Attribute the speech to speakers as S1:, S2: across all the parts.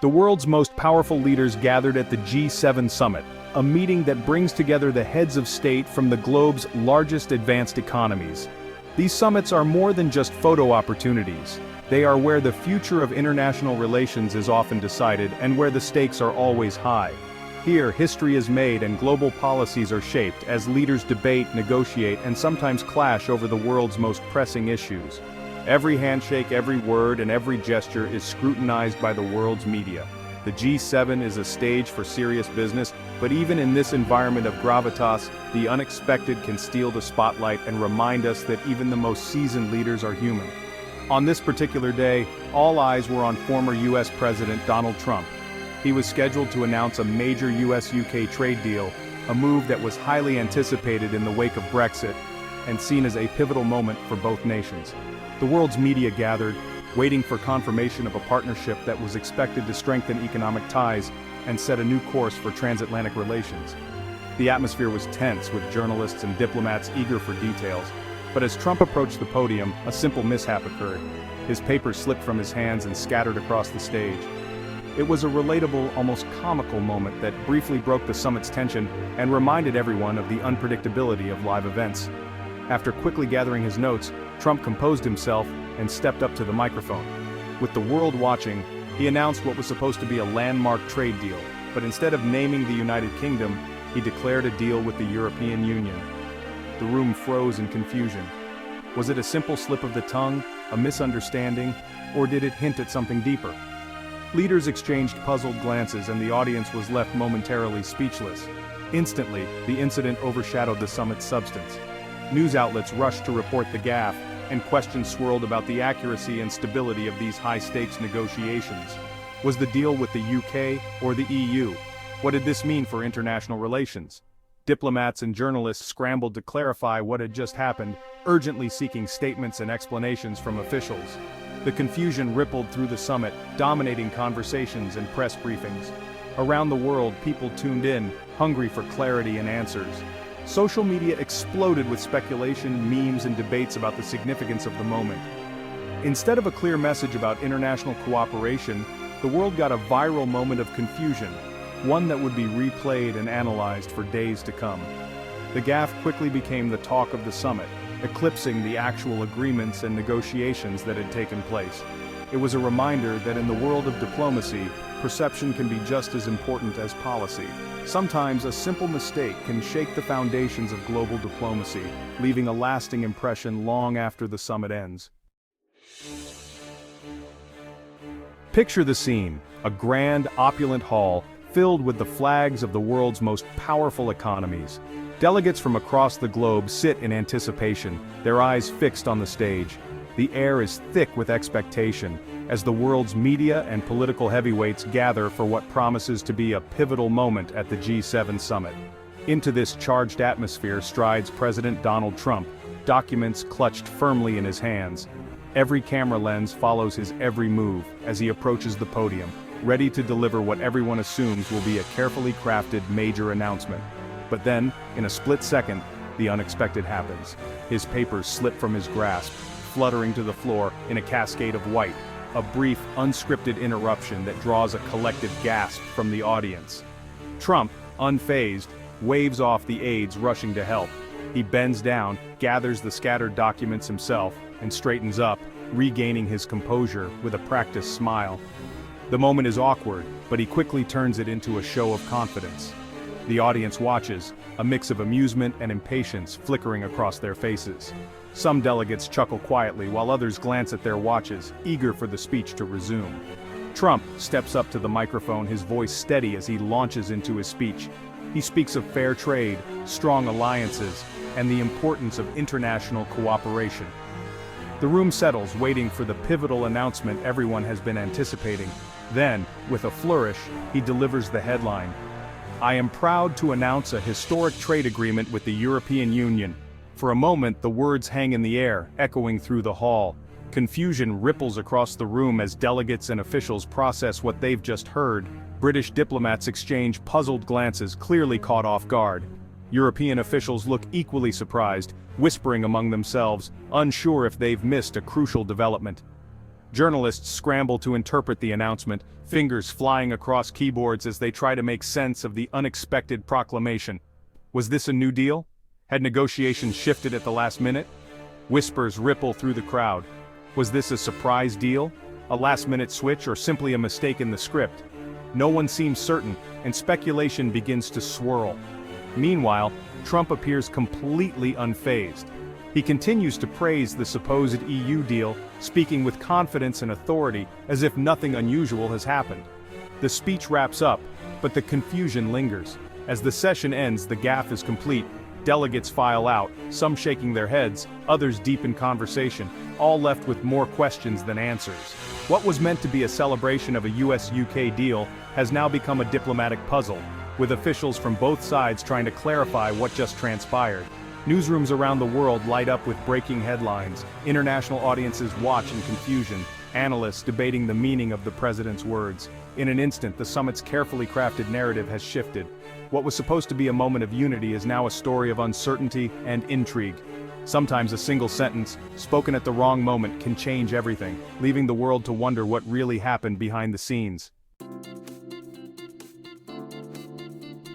S1: The world's most powerful leaders gathered at the G7 summit, a meeting that brings together the heads of state from the globe's largest advanced economies. These summits are more than just photo opportunities. They are where the future of international relations is often decided and where the stakes are always high. Here, history is made and global policies are shaped as leaders debate, negotiate, and sometimes clash over the world's most pressing issues. Every handshake, every word, and every gesture is scrutinized by the world's media. The G7 is a stage for serious business, but even in this environment of gravitas, the unexpected can steal the spotlight and remind us that even the most seasoned leaders are human. On this particular day, all eyes were on former US President Donald Trump. He was scheduled to announce a major US-UK trade deal, a move that was highly anticipated in the wake of Brexit, and seen as a pivotal moment for both nations. The world's media gathered, waiting for confirmation of a partnership that was expected to strengthen economic ties and set a new course for transatlantic relations. The atmosphere was tense, with journalists and diplomats eager for details. But as Trump approached the podium, a simple mishap occurred. His papers slipped from his hands and scattered across the stage. It was a relatable, almost comical moment that briefly broke the summit's tension and reminded everyone of the unpredictability of live events. After quickly gathering his notes, Trump composed himself and stepped up to the microphone. With the world watching, he announced what was supposed to be a landmark trade deal, but instead of naming the United Kingdom, he declared a deal with the European Union. The room froze in confusion. Was it a simple slip of the tongue, a misunderstanding, or did it hint at something deeper? Leaders exchanged puzzled glances and the audience was left momentarily speechless. Instantly, the incident overshadowed the summit's substance. News outlets rushed to report the gaffe, and questions swirled about the accuracy and stability of these high-stakes negotiations. Was the deal with the UK or the EU? What did this mean for international relations? Diplomats and journalists scrambled to clarify what had just happened, urgently seeking statements and explanations from officials. The confusion rippled through the summit, dominating conversations and press briefings. Around the world, people tuned in, hungry for clarity and answers. Social media exploded with speculation, memes, and debates about the significance of the moment. Instead of a clear message about international cooperation, the world got a viral moment of confusion, one that would be replayed and analyzed for days to come. The gaffe quickly became the talk of the summit, eclipsing the actual agreements and negotiations that had taken place. It was a reminder that in the world of diplomacy, perception can be just as important as policy. Sometimes a simple mistake can shake the foundations of global diplomacy, leaving a lasting impression long after the summit ends. Picture the scene, a grand, opulent hall filled with the flags of the world's most powerful economies. Delegates from across the globe sit in anticipation, their eyes fixed on the stage. The air is thick with expectation, as the world's media and political heavyweights gather for what promises to be a pivotal moment at the G7 summit. Into this charged atmosphere strides President Donald Trump, documents clutched firmly in his hands. Every camera lens follows his every move as he approaches the podium, ready to deliver what everyone assumes will be a carefully crafted major announcement. But then, in a split second, the unexpected happens. His papers slip from his grasp, fluttering to the floor in a cascade of white, a brief, unscripted interruption that draws a collective gasp from the audience. Trump, unfazed, waves off the aides rushing to help. He bends down, gathers the scattered documents himself, and straightens up, regaining his composure with a practiced smile. The moment is awkward, but he quickly turns it into a show of confidence. The audience watches, a mix of amusement and impatience flickering across their faces. Some delegates chuckle quietly while others glance at their watches, eager for the speech to resume. Trump steps up to the microphone, his voice steady as he launches into his speech. He speaks of fair trade, strong alliances, and the importance of international cooperation. The room settles, waiting for the pivotal announcement everyone has been anticipating. Then, with a flourish, he delivers the headline. "I am proud to announce a historic trade agreement with the European Union." For a moment, the words hang in the air, echoing through the hall. Confusion ripples across the room as delegates and officials process what they've just heard. British diplomats exchange puzzled glances, clearly caught off guard. European officials look equally surprised, whispering among themselves, unsure if they've missed a crucial development. Journalists scramble to interpret the announcement, fingers flying across keyboards as they try to make sense of the unexpected proclamation. Was this a new deal? Had negotiations shifted at the last minute? Whispers ripple through the crowd. Was this a surprise deal? A last-minute switch, or simply a mistake in the script? No one seems certain, and speculation begins to swirl. Meanwhile, Trump appears completely unfazed. He continues to praise the supposed EU deal, speaking with confidence and authority, as if nothing unusual has happened. The speech wraps up, but the confusion lingers. As the session ends, the gaffe is complete. Delegates file out, some shaking their heads, others deep in conversation, all left with more questions than answers. What was meant to be a celebration of a US-UK deal has now become a diplomatic puzzle, with officials from both sides trying to clarify what just transpired. Newsrooms around the world light up with breaking headlines, international audiences watch in confusion, analysts debating the meaning of the president's words. In an instant, the summit's carefully crafted narrative has shifted. What was supposed to be a moment of unity is now a story of uncertainty and intrigue. Sometimes a single sentence, spoken at the wrong moment, can change everything, leaving the world to wonder what really happened behind the scenes.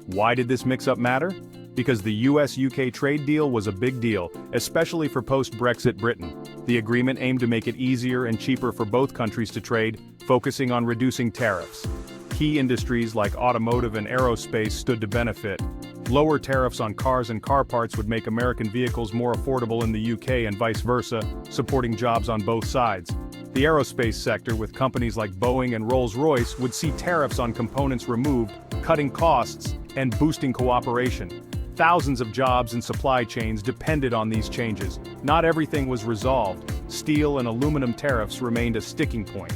S1: Why did this mix-up matter? Because the US-UK trade deal was a big deal, especially for post-Brexit Britain. The agreement aimed to make it easier and cheaper for both countries to trade, focusing on reducing tariffs. Key industries like automotive and aerospace stood to benefit. Lower tariffs on cars and car parts would make American vehicles more affordable in the UK and vice versa, supporting jobs on both sides. The aerospace sector, with companies like Boeing and Rolls-Royce, would see tariffs on components removed, cutting costs and boosting cooperation. Thousands of jobs and supply chains depended on these changes. Not everything was resolved. Steel and aluminum tariffs remained a sticking point.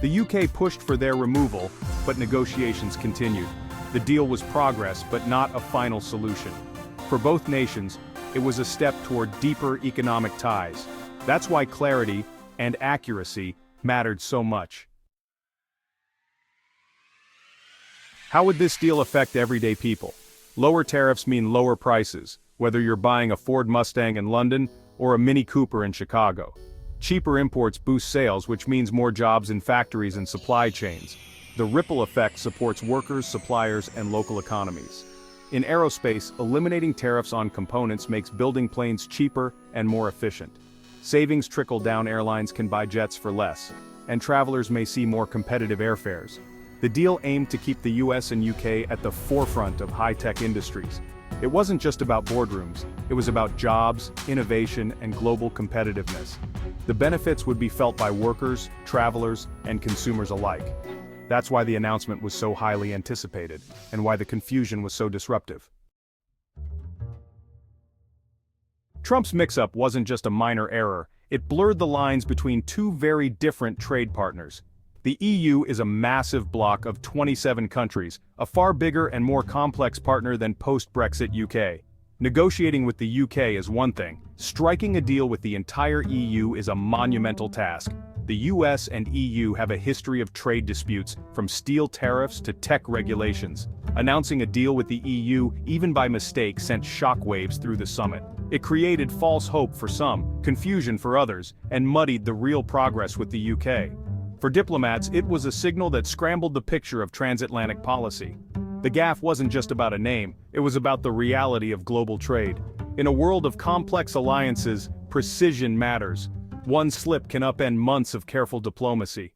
S1: The UK pushed for their removal, but negotiations continued. The deal was progress, but not a final solution. For both nations, it was a step toward deeper economic ties. That's why clarity and accuracy mattered so much. How would this deal affect everyday people? Lower tariffs mean lower prices, whether you're buying a Ford Mustang in London or a Mini Cooper in Chicago. Cheaper imports boost sales, which means more jobs in factories and supply chains. The ripple effect supports workers, suppliers, and local economies. In aerospace, eliminating tariffs on components makes building planes cheaper and more efficient. Savings trickle down, airlines can buy jets for less, and travelers may see more competitive airfares. The deal aimed to keep the US and UK at the forefront of high-tech industries. It wasn't just about boardrooms, it was about jobs, innovation, and global competitiveness. The benefits would be felt by workers, travelers, and consumers alike. That's why the announcement was so highly anticipated, and why the confusion was so disruptive. Trump's mix-up wasn't just a minor error, it blurred the lines between two very different trade partners. The EU is a massive bloc of 27 countries, a far bigger and more complex partner than post-Brexit UK. Negotiating with the UK is one thing, striking a deal with the entire EU is a monumental task. The US and EU have a history of trade disputes, from steel tariffs to tech regulations. Announcing a deal with the EU, even by mistake, sent shockwaves through the summit. It created false hope for some, confusion for others, and muddied the real progress with the UK. For diplomats, it was a signal that scrambled the picture of transatlantic policy. The gaffe wasn't just about a name, it was about the reality of global trade. In a world of complex alliances, precision matters. One slip can upend months of careful diplomacy.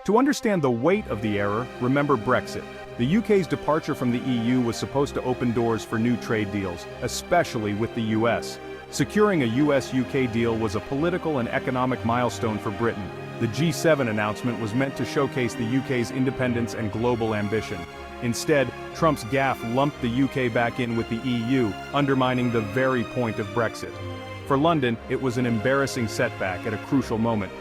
S1: To understand the weight of the error, remember Brexit. The UK's departure from the EU was supposed to open doors for new trade deals, especially with the US. Securing a US-UK deal was a political and economic milestone for Britain. The G7 announcement was meant to showcase the UK's independence and global ambition. Instead, Trump's gaffe lumped the UK back in with the EU, undermining the very point of Brexit. For London, it was an embarrassing setback at a crucial moment.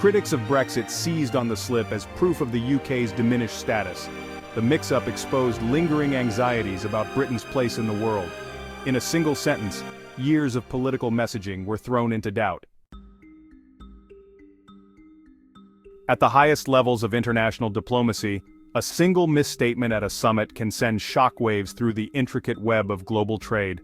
S1: Critics of Brexit seized on the slip as proof of the UK's diminished status. The mix-up exposed lingering anxieties about Britain's place in the world. In a single sentence, years of political messaging were thrown into doubt. At the highest levels of international diplomacy, a single misstatement at a summit can send shockwaves through the intricate web of global trade.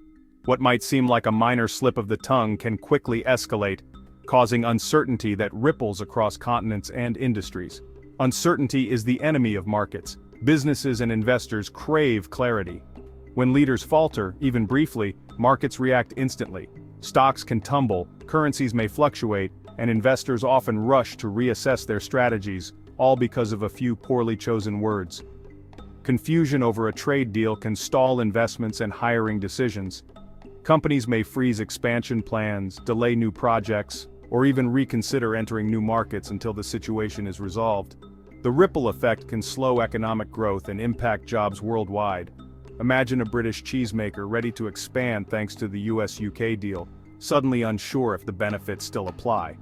S1: What might seem like a minor slip of the tongue can quickly escalate, causing uncertainty that ripples across continents and industries. Uncertainty is the enemy of markets. Businesses and investors crave clarity. When leaders falter, even briefly, markets react instantly. Stocks can tumble, currencies may fluctuate, and investors often rush to reassess their strategies, all because of a few poorly chosen words. Confusion over a trade deal can stall investments and hiring decisions. Companies may freeze expansion plans, delay new projects, or even reconsider entering new markets until the situation is resolved. The ripple effect can slow economic growth and impact jobs worldwide. Imagine a British cheesemaker ready to expand thanks to the US-UK deal, suddenly unsure if the benefits still apply.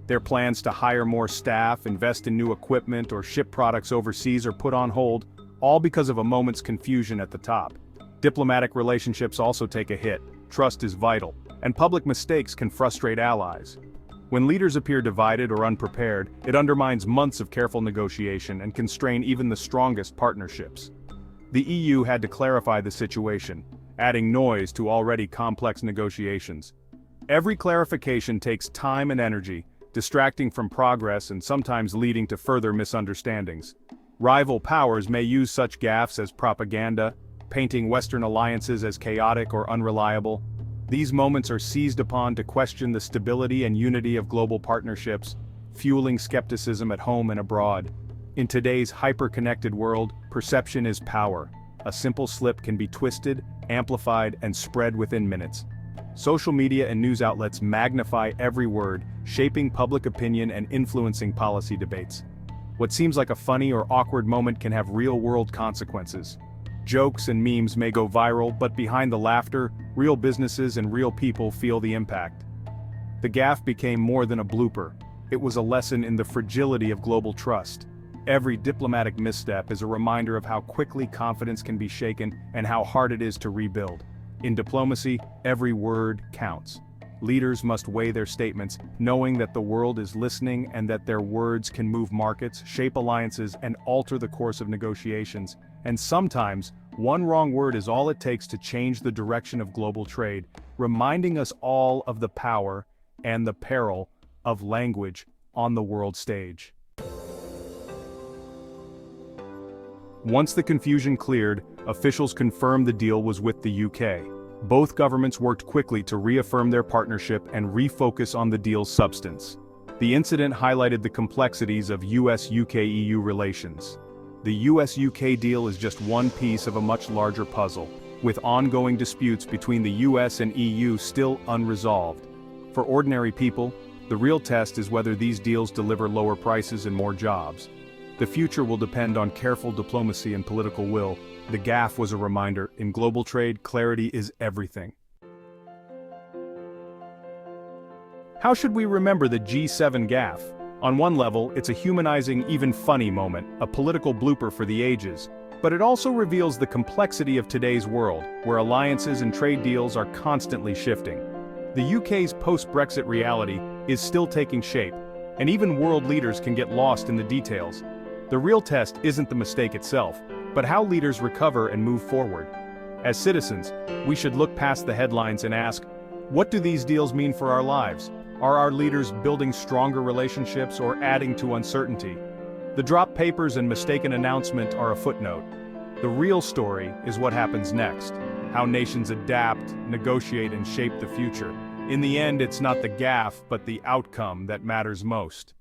S1: Their plans to hire more staff, invest in new equipment, or ship products overseas are put on hold, all because of a moment's confusion at the top. Diplomatic relationships also take a hit. Trust is vital, and public mistakes can frustrate allies. When leaders appear divided or unprepared, it undermines months of careful negotiation and can strain even the strongest partnerships. The EU had to clarify the situation, adding noise to already complex negotiations. Every clarification takes time and energy, distracting from progress and sometimes leading to further misunderstandings. Rival powers may use such gaffes as propaganda, painting Western alliances as chaotic or unreliable. These moments are seized upon to question the stability and unity of global partnerships, fueling skepticism at home and abroad. In today's hyper-connected world, perception is power. A simple slip can be twisted, amplified, and spread within minutes. Social media and news outlets magnify every word, shaping public opinion and influencing policy debates. What seems like a funny or awkward moment can have real-world consequences. Jokes and memes may go viral, but behind the laughter, real businesses and real people feel the impact. The gaffe became more than a blooper. It was a lesson in the fragility of global trust. Every diplomatic misstep is a reminder of how quickly confidence can be shaken and how hard it is to rebuild. In diplomacy, every word counts. Leaders must weigh their statements, knowing that the world is listening and that their words can move markets, shape alliances, and alter the course of negotiations. And sometimes, one wrong word is all it takes to change the direction of global trade, reminding us all of the power and the peril of language on the world stage. Once the confusion cleared, officials confirmed the deal was with the UK. Both governments worked quickly to reaffirm their partnership and refocus on the deal's substance. The incident highlighted the complexities of US-UK-EU relations. The US-UK deal is just one piece of a much larger puzzle, with ongoing disputes between the US and EU still unresolved. For ordinary people, the real test is whether these deals deliver lower prices and more jobs. The future will depend on careful diplomacy and political will. The gaffe was a reminder: in global trade, clarity is everything. How should we remember the G7 gaffe? On one level, it's a humanizing, even funny moment, a political blooper for the ages. But it also reveals the complexity of today's world, where alliances and trade deals are constantly shifting. The UK's post-Brexit reality is still taking shape, and even world leaders can get lost in the details. The real test isn't the mistake itself, but how leaders recover and move forward. As citizens, we should look past the headlines and ask, what do these deals mean for our lives? Are our leaders building stronger relationships or adding to uncertainty? The dropped papers and mistaken announcement are a footnote. The real story is what happens next, how nations adapt, negotiate, and shape the future. In the end, it's not the gaffe, but the outcome that matters most.